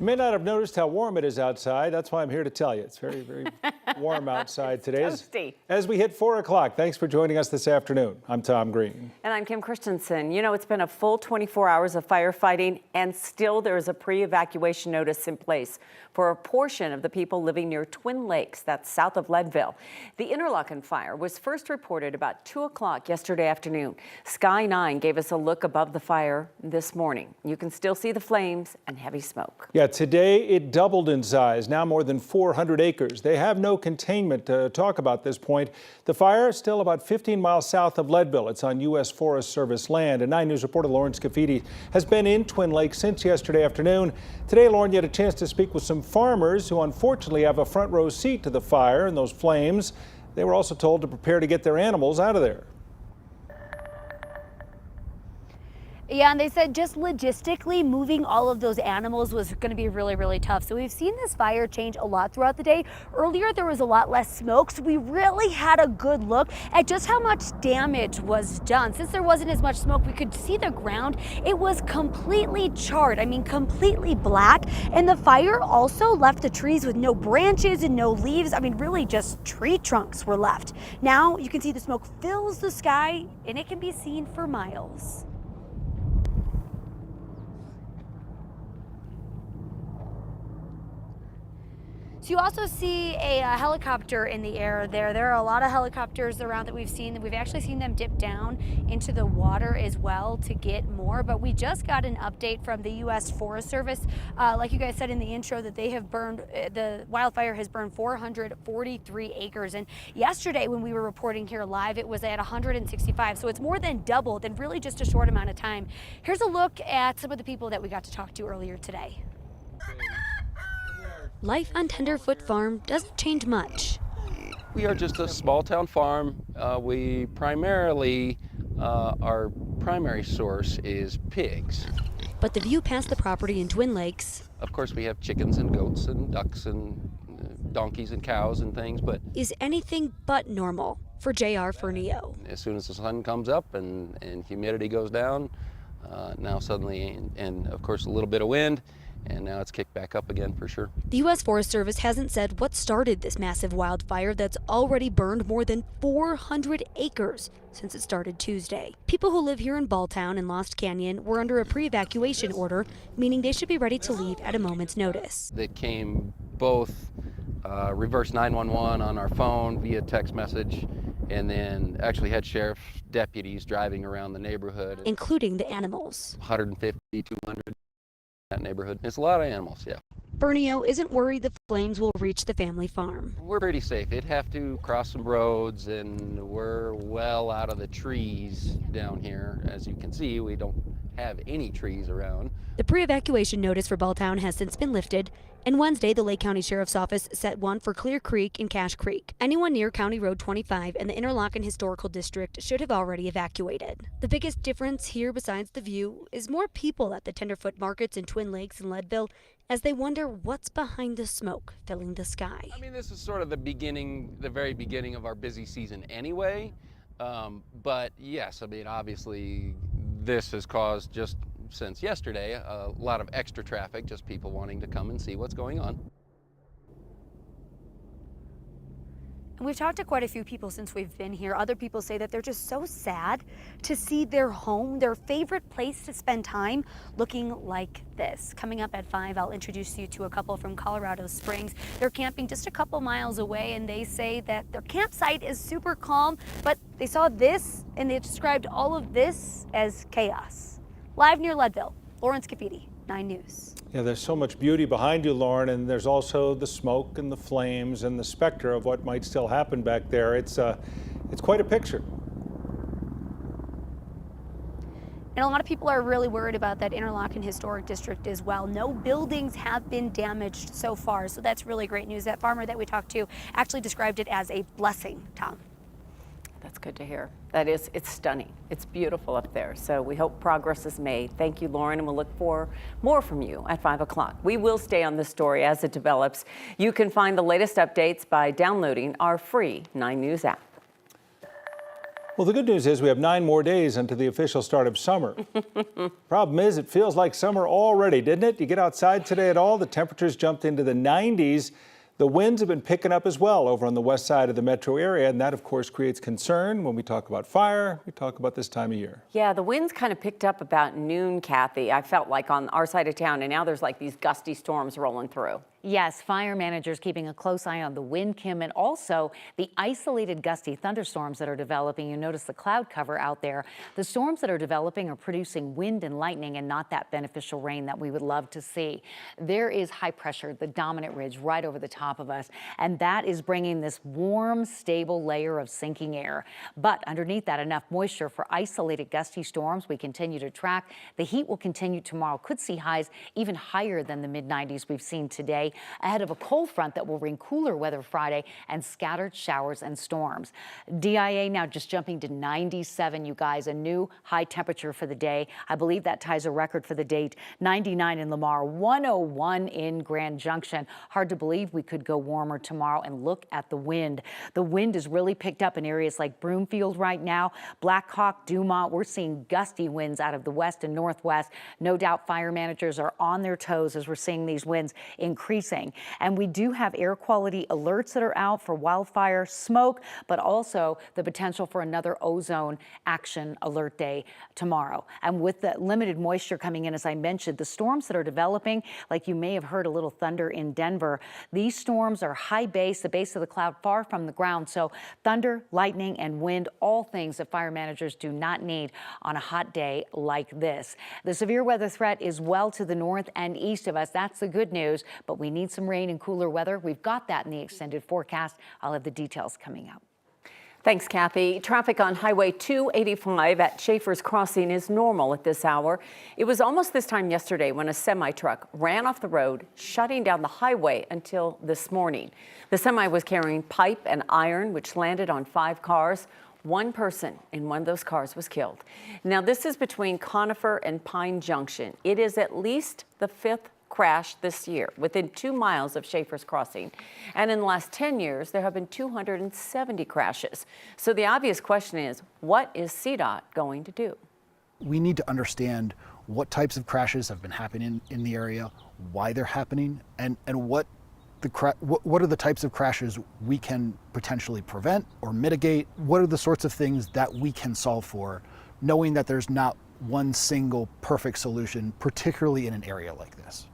You may not have noticed how warm it is outside. That's why I'm here to tell you. It's very, very warm outside today. As we hit 4 o'clock, thanks for joining us this afternoon. I'm Tom Green. And I'm Kim Christensen. You know, it's been a full 24 hours of firefighting, and still there is a pre-evacuation notice in place for a portion of the people living near Twin Lakes, that's south of Leadville. The Interlaken Fire was first reported about 2 o'clock yesterday afternoon. Sky 9 gave us a look above the fire this morning. You can still see the flames and heavy smoke. Yeah, today it doubled in size, now more than 400 acres. They have no containment to talk about at this point. The fire is still about 15 miles south of Leadville. It's on U.S. Forest Service land. And 9 News reporter Lauren Scafidi has been in Twin Lakes since yesterday afternoon. Today, Lauren, you had a chance to speak with some farmers who unfortunately have a front row seat to the fire and those flames. They were also told to prepare to get their animals out of there. Yeah, and they said just logistically moving all of those animals was going to be really, really tough. So we've seen this fire change a lot throughout the day. Earlier, there was a lot less smoke, so we really had a good look at just how much damage was done. Since there wasn't as much smoke, we could see the ground. It was completely charred, I mean, completely black. And the fire also left the trees with no branches and no leaves. I mean, really just tree trunks were left. Now you can see the smoke fills the sky, and it can be seen for miles. So you also see a helicopter in the air there. There are a lot of helicopters around that we've seen. We've actually seen them dip down into the water as well to get more. But we just got an update from the U.S. Forest Service. Like you guys said in the intro, that they have burned, the wildfire has burned 443 acres. And yesterday when we were reporting here live, it was at 165. So it's more than doubled in really just a short amount of time. Here's a look at some of the people that we got to talk to earlier today. Life on Tenderfoot Farm doesn't change much. We are just a small town farm. We primarily, our primary source is pigs. But the view past the property in Twin Lakes, of course, we have chickens and goats and ducks and donkeys and cows and things, but is anything but normal for J.R. Fernio. As soon as the sun comes up and humidity goes down, now suddenly, and of course a little bit of wind, and now it's kicked back up again for sure. The U.S. Forest Service hasn't said what started this massive wildfire that's already burned more than 400 acres since it started Tuesday. People who live here in Balltown and Lost Canyon were under a pre-evacuation order, meaning they should be ready to leave at a moment's notice. That came both reverse 911 on our phone via text message, and then actually had sheriff deputies driving around the neighborhood. Including the animals. 150, 200. That neighborhood. It's a lot of animals, yeah. Fernio isn't worried the flames will reach the family farm. We're pretty safe. It'd have to cross some roads, and we're well out of the trees down here. As you can see, we don't have any trees around. The pre-evacuation notice for Balltown has since been lifted, and Wednesday the Lake County Sheriff's Office set one for Clear Creek and Cache Creek. Anyone near County Road 25 and the Interlaken Historical District should have already evacuated. The biggest difference here, besides the view, is more people at the Tenderfoot markets in Twin Lakes and Leadville as they wonder what's behind the smoke filling the sky. I mean, this is sort of the very beginning of our busy season anyway. But yes, I mean, obviously this has caused, just since yesterday, a lot of extra traffic, just people wanting to come and see what's going on. And we've talked to quite a few people since we've been here. Other people say that they're just so sad to see their home, their favorite place to spend time, looking like this. Coming up at 5, I'll introduce you to a couple from Colorado Springs. They're camping just a couple miles away, and they say that their campsite is super calm, but they saw this and they described all of this as chaos. Live near Leadville, Lauren Scafidi, 9 News. Yeah, there's so much beauty behind you, Lauren, and there's also the smoke and the flames and the specter of what might still happen back there. It's quite a picture. And a lot of people are really worried about that Interlaken Historic District as well. No buildings have been damaged so far, so that's really great news. That farmer that we talked to actually described it as a blessing, Tom. That's good to hear. That is, it's stunning. It's beautiful up there. So we hope progress is made. Thank you, Lauren, and we'll look for more from you at 5 o'clock. We will stay on this story as it develops. You can find the latest updates by downloading our free 9 News app. Well, the good news is we have 9 more days until the official start of summer. Problem is, it feels like summer already, didn't it? You get outside today at all, the temperatures jumped into the 90s. The winds have been picking up as well over on the west side of the metro area, and that, of course, creates concern when we talk about fire, we talk about this time of year. Yeah, the winds kind of picked up about noon, Kathy. I felt like on our side of town, and now there's like these gusty storms rolling through. Yes, fire managers keeping a close eye on the wind, Kim, and also the isolated gusty thunderstorms that are developing. You notice the cloud cover out there. The storms that are developing are producing wind and lightning and not that beneficial rain that we would love to see. There is high pressure, the dominant ridge right over the top of us, and that is bringing this warm, stable layer of sinking air. But underneath that, enough moisture for isolated gusty storms we continue to track. The heat will continue tomorrow. Could see highs even higher than the mid-90s we've seen today, ahead of a cold front that will bring cooler weather Friday and scattered showers and storms. DIA now just jumping to 97, you guys, a new high temperature for the day. I believe that ties a record for the date. 99 in Lamar, 101 in Grand Junction. Hard to believe we could go warmer tomorrow, and look at the wind. The wind is really picked up in areas like Broomfield right now, Black Hawk, Dumont. We're seeing gusty winds out of the west and northwest. No doubt fire managers are on their toes as we're seeing these winds increasing. And we do have air quality alerts that are out for wildfire, smoke, but also the potential for another ozone action alert day tomorrow. And with the limited moisture coming in, as I mentioned, the storms that are developing, like you may have heard a little thunder in Denver, these storms are high base, the base of the cloud far from the ground. So thunder, lightning, and wind, all things that fire managers do not need on a hot day like this. The severe weather threat is well to the north and east of us. That's the good news, but we need some rain and cooler weather. We've got that in the extended forecast. I'll have the details coming up. Thanks, Kathy. Traffic on Highway 285 at Schaefer's Crossing is normal at this hour. It was almost this time yesterday when a semi-truck ran off the road, shutting down the highway until this morning. The semi was carrying pipe and iron, which landed on 5 cars. One person in one of those cars was killed. Now, this is between Conifer and Pine Junction. It is at least the 5th crash this year within 2 miles of Schaefer's Crossing. And in the last 10 years, there have been 270 crashes. So the obvious question is, what is CDOT going to do? We need to understand what types of crashes have been happening in the area, why they're happening, and what are the types of crashes we can potentially prevent or mitigate. What are the sorts of things that we can solve for, knowing that there's not one single perfect solution, particularly in an area like this.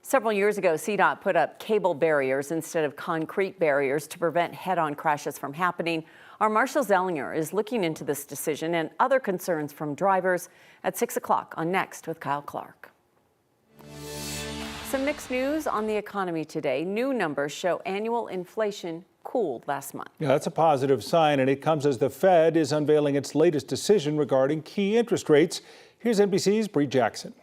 Several years ago, CDOT put up cable barriers instead of concrete barriers to prevent head-on crashes from happening. Our Marshall Zellinger is looking into this decision and other concerns from drivers at 6 o'clock on Next with Kyle Clark. Some mixed news on the economy today. New numbers show annual inflation cooled last month. Yeah, that's a positive sign, and it comes as the Fed is unveiling its latest decision regarding key interest rates. Here's NBC's Bree Jackson.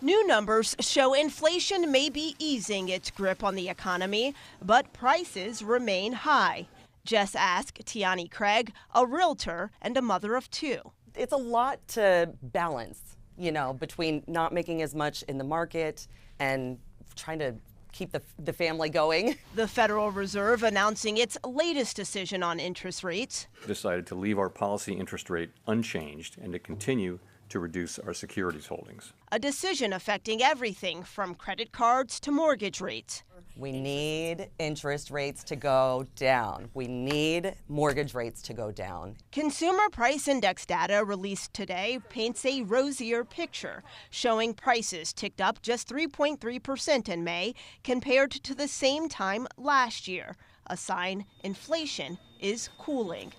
New numbers show inflation may be easing its grip on the economy, but prices remain high. Just ask Tiani Craig, a realtor and a mother of 2. It's a lot to balance, between not making as much in the market and trying to keep the family going. The Federal Reserve announcing its latest decision on interest rates. Decided to leave our policy interest rate unchanged and to continue to reduce our securities holdings. A decision affecting everything from credit cards to mortgage rates. We need interest rates to go down. We need mortgage rates to go down. Consumer Price Index data released today paints a rosier picture, showing prices ticked up just 3.3% in May compared to the same time last year, a sign inflation is cooling.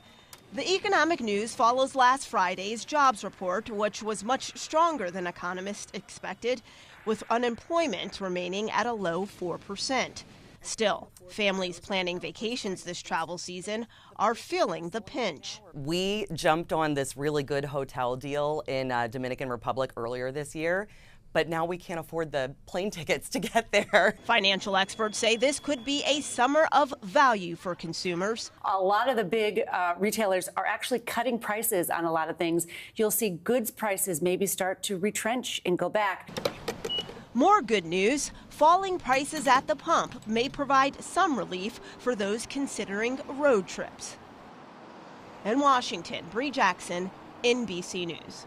The economic news follows last Friday's jobs report, which was much stronger than economists expected, with unemployment remaining at a low 4%. Still, families planning vacations this travel season are feeling the pinch. We jumped on this really good hotel deal in Dominican Republic earlier this year, but now we can't afford the plane tickets to get there. Financial experts say this could be a summer of value for consumers. A lot of the big retailers are actually cutting prices on a lot of things. You'll see goods prices maybe start to retrench and go back. More good news, falling prices at the pump may provide some relief for those considering road trips. In Washington, Bree Jackson, NBC News.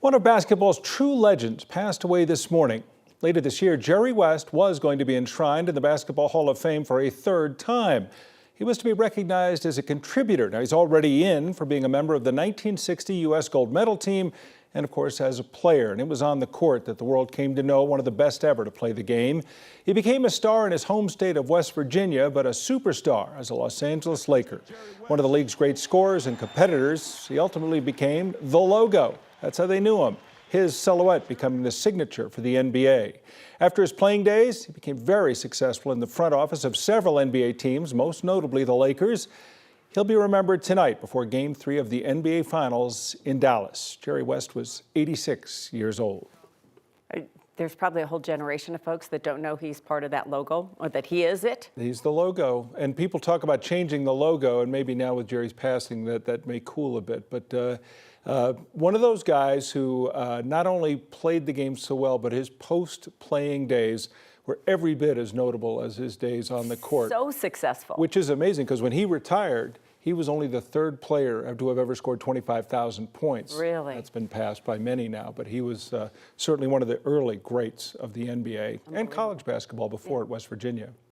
One of basketball's true legends passed away this morning. Later this year, Jerry West was going to be enshrined in the Basketball Hall of Fame for a third time. He was to be recognized as a contributor. Now, he's already in for being a member of the 1960 U.S. gold medal team and, of course, as a player. And it was on the court that the world came to know one of the best ever to play the game. He became a star in his home state of West Virginia, but a superstar as a Los Angeles Laker. One of the league's great scorers and competitors, he ultimately became the logo. That's how they knew him. His silhouette becoming the signature for the NBA. After his playing days, he became very successful in the front office of several NBA teams, most notably the Lakers. He'll be remembered tonight before Game 3 of the NBA Finals in Dallas. Jerry West was 86 years old. There's probably a whole generation of folks that don't know he's part of that logo or that he is it. He's the logo. And people talk about changing the logo, and maybe now with Jerry's passing that may cool a bit. But one of those guys who not only played the game so well, but his post-playing days were every bit as notable as his days on the court. So successful. Which is amazing, because when he retired, he was only the third player to have ever scored 25,000 points. Really? That's been passed by many now, but he was certainly one of the early greats of the NBA and college basketball before at West Virginia.